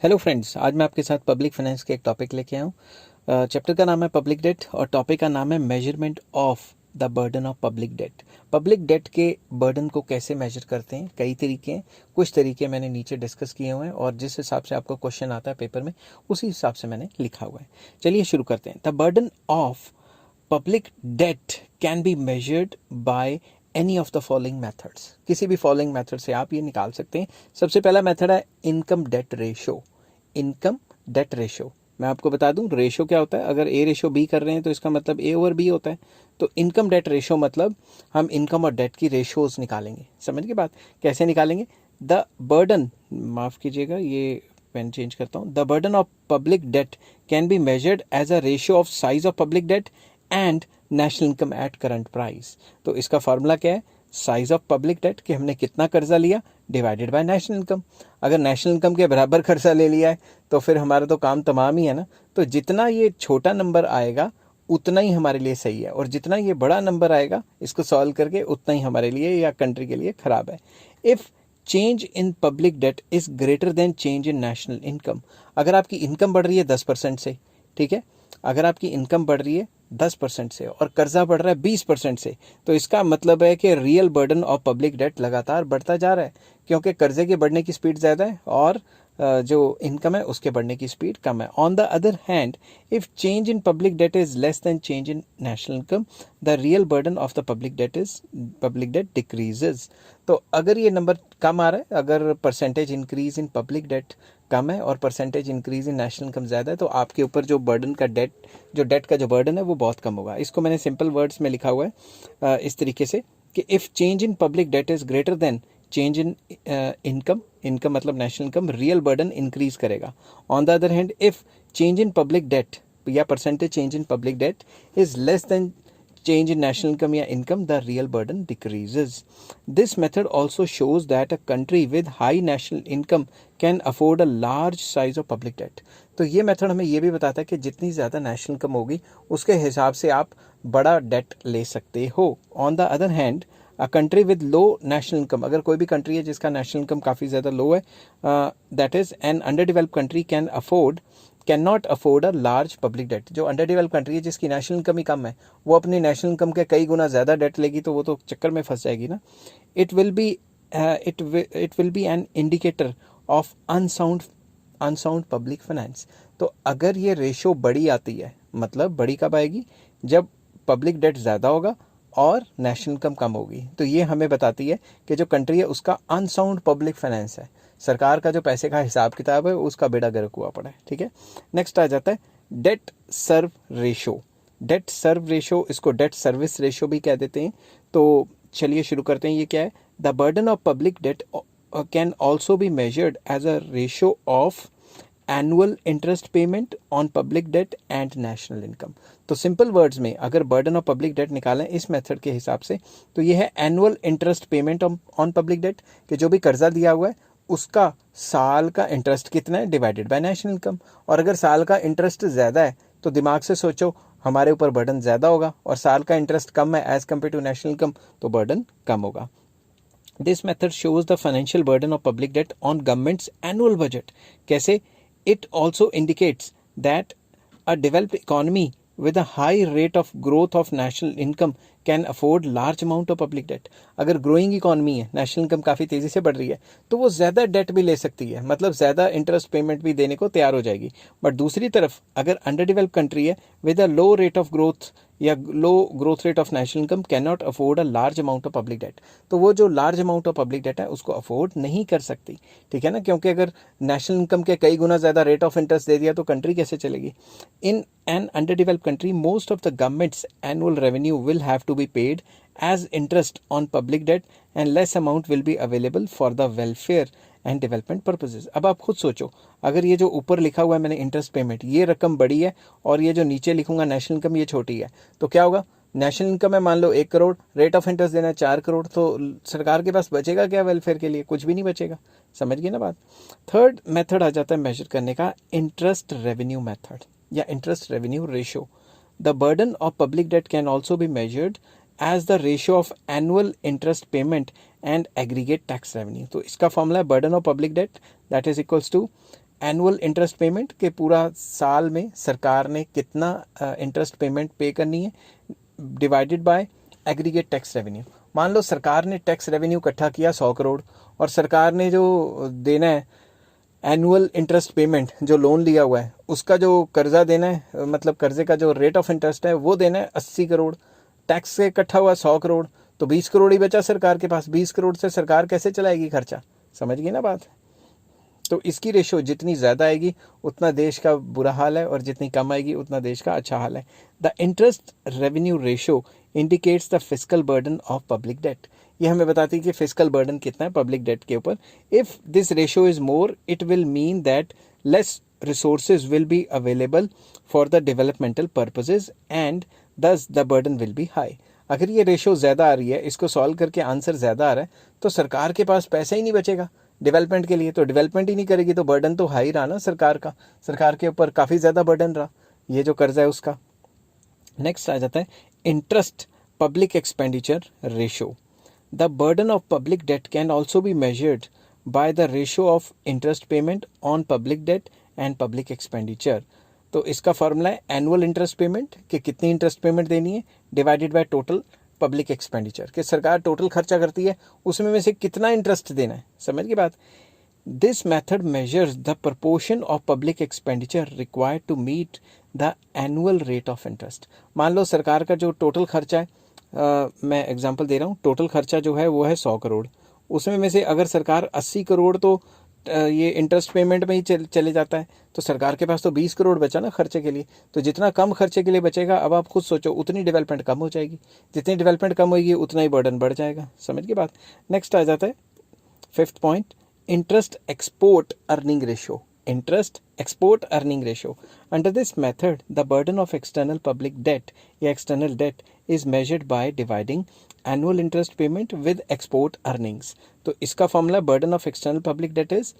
Hello friends, आज मैं आपके साथ पब्लिक फाइनेंस के एक टॉपिक लेके आया हूँ। चैप्टर का नाम है पब्लिक डेट और टॉपिक का नाम है measurement of the burden of public date. Public debt के बर्डन को कैसे मेजर करते हैं, कई तरीके हैं। कुछ तरीके मैंने नीचे डिस्कस किए हुए हैं और जिस हिसाब से आपको क्वेश्चन आता है पेपर में, उसी हिसाब से मैंने लिखा हुआ है। चलिए शुरू करते हैं। The burden of public debt can be measured by any of the following methods. किसी भी फॉलोइंग मेथड से आप ये निकाल सकते हैं। सबसे पहला मेथड है income debt ratio. Income debt ratio, मैं आपको बता दूं रेशो क्या होता है। अगर ए रेशो बी कर रहे हैं तो इसका मतलब ए ओवर बी होता है। तो इनकम डेट रेशो मतलब हम इनकम और डेट की रेशोज निकालेंगे। समझ के बात, कैसे निकालेंगे? द बर्डन, माफ कीजिएगा ये पेन चेंज करता हूँ। The burden of public debt can be measured as a ratio of size of public debt and national income at current price. तो इसका फॉर्मूला क्या है? साइज ऑफ पब्लिक डेट, कि हमने कितना कर्जा लिया, डिवाइडेड बाय नेशनल इनकम। अगर नेशनल इनकम के बराबर कर्जा ले लिया है तो फिर हमारा तो काम तमाम ही है ना। तो जितना ये छोटा नंबर आएगा उतना ही हमारे लिए सही है, और जितना ये बड़ा नंबर आएगा इसको सॉल्व करके उतना ही हमारे लिए या कंट्री के लिए खराब है। If change in public debt is greater than change in national income. अगर आपकी इनकम बढ़ रही है 10% से, ठीक है, अगर आपकी इनकम बढ़ रही है 10% से और कर्जा बढ़ रहा है 20% से, तो इसका मतलब है कि real burden of public date लगातार बढ़ता जा रहा है, क्योंकि कर्जे के बढ़ने की स्पीड ज़्यादा है और जो इनकम है उसके बढ़ने की स्पीड कम है। On the other hand, if change in public debt is less than change in national income, the real burden of the public debt decreases. तो अगर ये नंबर कम आ रहा है, अगर percentage increase in public debt कम है और percentage increase in national income ज़्यादा है, तो आपके ऊपर जो बर्डन का डेट का जो बर्डन है वो बहुत कम होगा। इसको मैंने सिंपल वर्ड्स में लिखा हुआ है इस तरीके से कि if change in public debt is greater than change in income मतलब national income, real burden increase करेगा। On the other hand, if change in public debt या percentage change in public debt is less than change in national income या income, the real burden decreases. This method also shows that a country with high national income can afford a large size of public debt. तो ये method हमें ये भी बताता है कि जितनी ज़्यादा नेशनल इनकम होगी उसके हिसाब से आप बड़ा डेट ले सकते हो। On the other hand, a country with low national income, अगर कोई भी कंट्री है जिसका नेशनल इनकम काफ़ी ज़्यादा लो है, that is an under developed country can not afford a large public debt. जो अंडर डेवलप कंट्री है जिसकी नेशनल इनकम ही कम है, वो अपनी नेशनल इनकम के कई गुना ज़्यादा डेट लेगी तो वो तो चक्कर में फंस जाएगी ना। It will be it will be an indicator of unsound public finance. तो अगर ये रेशो बड़ी आती है, मतलब बड़ी कब आएगी? जब पब्लिक डेट ज़्यादा होगा और नेशनल इनकम कम होगी। तो ये हमें बताती है कि जो कंट्री है उसका अनसाउंड पब्लिक फाइनेंस है, सरकार का जो पैसे का हिसाब किताब है उसका बेड़ा गर्क हुआ पड़ा है। ठीक है, नेक्स्ट आ जाता है डेट सर्व रेशो। डेट सर्व रेशो, इसको डेट सर्विस रेशो भी कह देते हैं। तो चलिए शुरू करते हैं। ये क्या है? The burden of public debt can also be measured as a ratio of annual interest payment on public debt and national income. तो सिंपल वर्ड्स में अगर बर्डन ऑफ पब्लिक डेट निकालें इस मेथड के हिसाब से, तो ये है annual interest payment on public date, कि जो भी कर्जा दिया हुआ है उसका साल का इंटरेस्ट कितना है डिवाइडेड बाय नेशनल इनकम। और अगर साल का इंटरेस्ट ज़्यादा है तो दिमाग से सोचो हमारे ऊपर बर्डन ज़्यादा होगा, और साल का इंटरेस्ट कम है as compare to national income तो बर्डन कम होगा। This method shows the financial burden of public debt on government's annual budget. कैसे? It also indicates that a developed economy with a high rate of growth of national income can afford large amount of public debt. अगर growing economy है, national income काफ़ी तेज़ी से बढ़ रही है, तो वो ज़्यादा डेट भी ले सकती है, मतलब ज़्यादा इंटरेस्ट पेमेंट भी देने को तैयार हो जाएगी। बट दूसरी तरफ अगर अंडर डेवलप कंट्री है with a low rate of growth या low growth rate of national income can not afford a large amount of public debt, तो वो जो large amount of public debt है उसको अफोर्ड नहीं कर सकती। ठीक है ना, क्योंकि अगर नेशनल इनकम के कई गुना ज़्यादा रेट ऑफ इंटरेस्ट दे दिया तो कंट्री कैसे चलेगी। In an underdeveloped country, most of the government's annual revenue will have to be paid as interest on public debt and less amount will be available for the welfare and development purposes. अब आप खुद सोचो, अगर ये जो ऊपर लिखा हुआ है मैंने इंटरेस्ट पेमेंट, ये रकम बड़ी है और ये जो नीचे लिखूंगा नेशनल इनकम ये छोटी है, तो क्या होगा? नेशनल इनकम है मान लो 1 करोड़, रेट ऑफ इंटरेस्ट देना है 4 करोड़, तो सरकार के पास बचेगा क्या वेलफेयर के लिए? कुछ भी नहीं बचेगा। समझ गए ना बात। थर्ड मेथड आ जाता है मेजर करने का, इंटरेस्ट रेवेन्यू मेथड या interest revenue ratio. The burden of public debt can also be measured as the ratio of annual interest payment and aggregate tax revenue. तो इसका फॉर्मूला है burden of public debt that is equals to annual interest payment के पूरा साल में सरकार ने कितना इंटरेस्ट पेमेंट पे करनी है, divided by aggregate tax revenue. मान लो सरकार ने टैक्स रेवेन्यू इकट्ठा किया 100 करोड़ और सरकार ने जो देना है एनुअल इंटरेस्ट पेमेंट, जो लोन लिया हुआ है उसका जो कर्जा देना है, मतलब कर्जे का जो रेट ऑफ इंटरेस्ट है वो देना है 80 करोड़। टैक्स से इकट्ठा हुआ 100 करोड़, तो 20 करोड़ ही बचा सरकार के पास। 20 करोड़ से सरकार कैसे चलाएगी खर्चा, समझ गई ना बात। तो इसकी रेशो जितनी ज़्यादा आएगी उतना देश का बुरा हाल है और जितनी कम आएगी उतना देश का अच्छा हाल है। The interest revenue ratio indicates the fiscal burden of public date. ये हमें बताती है कि फिस्कल बर्डन कितना है पब्लिक डेट के ऊपर। If this ratio is more it will mean that less resources will be available for the developmental purposes and thus the burden will be high। अगर ये रेशो ज़्यादा आ रही है, इसको सॉल्व करके आंसर ज़्यादा आ रहा है, तो सरकार के पास पैसा ही नहीं बचेगा डेवलपमेंट के लिए, तो डेवलपमेंट ही नहीं करेगी, तो बर्डन तो हाई रहा ना सरकार का, सरकार के ऊपर काफ़ी ज़्यादा बर्डन रहा ये जो कर्जा है उसका। नेक्स्ट आ जाता है interest public expenditure ratio. The burden of public debt can also be measured by the ratio of interest payment on public debt and public expenditure. तो इसका फॉर्मूला है एनुअल इंटरेस्ट पेमेंट, कि कितनी इंटरेस्ट पेमेंट देनी है, divided by total public expenditure, कि सरकार total खर्चा करती है उसमें में से कितना इंटरेस्ट देना है, समझ की बात। This method measures the proportion of public expenditure required to meet the annual rate of interest. मान लो सरकार का जो टोटल खर्चा है, मैं एग्जांपल दे रहा हूँ, टोटल खर्चा जो है वो है 100 करोड़, उसमें में से अगर सरकार 80 करोड़ तो ये इंटरेस्ट पेमेंट में ही चले जाता है, तो सरकार के पास तो 20 करोड़ बचा ना खर्चे के लिए। तो जितना कम खर्चे के लिए बचेगा, अब आप खुद सोचो, उतनी डेवलपमेंट कम हो जाएगी, जितनी डेवलपमेंट कम होगी उतना ही बर्डन बढ़ जाएगा, समझ की बात। नेक्स्ट आ जाता है 5th point, interest export earning ratio. Interest export earning ratio, under this method the burden of external public debt या external debt is measured by dividing annual interest payment with export earnings. तो इसका formula burden of external public debt is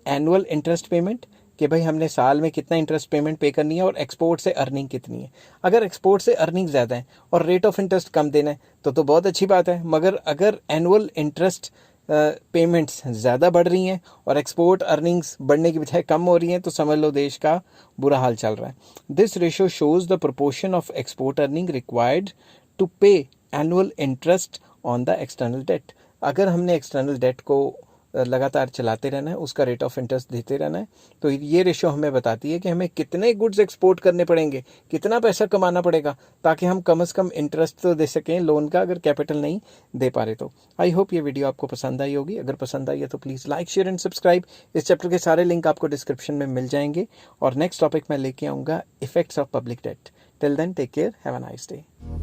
annual interest payment, कि भाई हमने साल में कितना interest payment पे करनी है और एक्सपोर्ट से अर्निंग कितनी है। अगर एक्सपोर्ट से अर्निंग ज़्यादा है और रेट ऑफ इंटरेस्ट कम देना है तो बहुत अच्छी बात है, मगर अगर एनुअल इंटरेस्ट पेमेंट्स ज़्यादा बढ़ रही हैं और एक्सपोर्ट अर्निंग्स बढ़ने की बजाय कम हो रही हैं, तो समझ लो देश का बुरा हाल चल रहा है। This ratio shows the proportion of export earning required to pay annual interest on the external debt. अगर हमने एक्सटर्नल डेट को लगातार चलाते रहना है, उसका रेट ऑफ इंटरेस्ट देते रहना है, तो ये रेशो हमें बताती है कि हमें कितने गुड्स एक्सपोर्ट करने पड़ेंगे, कितना पैसा कमाना पड़ेगा, ताकि हम कम से कम इंटरेस्ट तो दे सकें लोन का, अगर कैपिटल नहीं दे पा रहे तो। आई होप ये वीडियो आपको पसंद आई होगी। अगर पसंद आई है तो please like, share and subscribe. इस चैप्टर के सारे लिंक आपको डिस्क्रिप्शन में मिल जाएंगे और नेक्स्ट टॉपिक मैं लेके आऊँगा effects of public debt. Till then take care, have a nice day.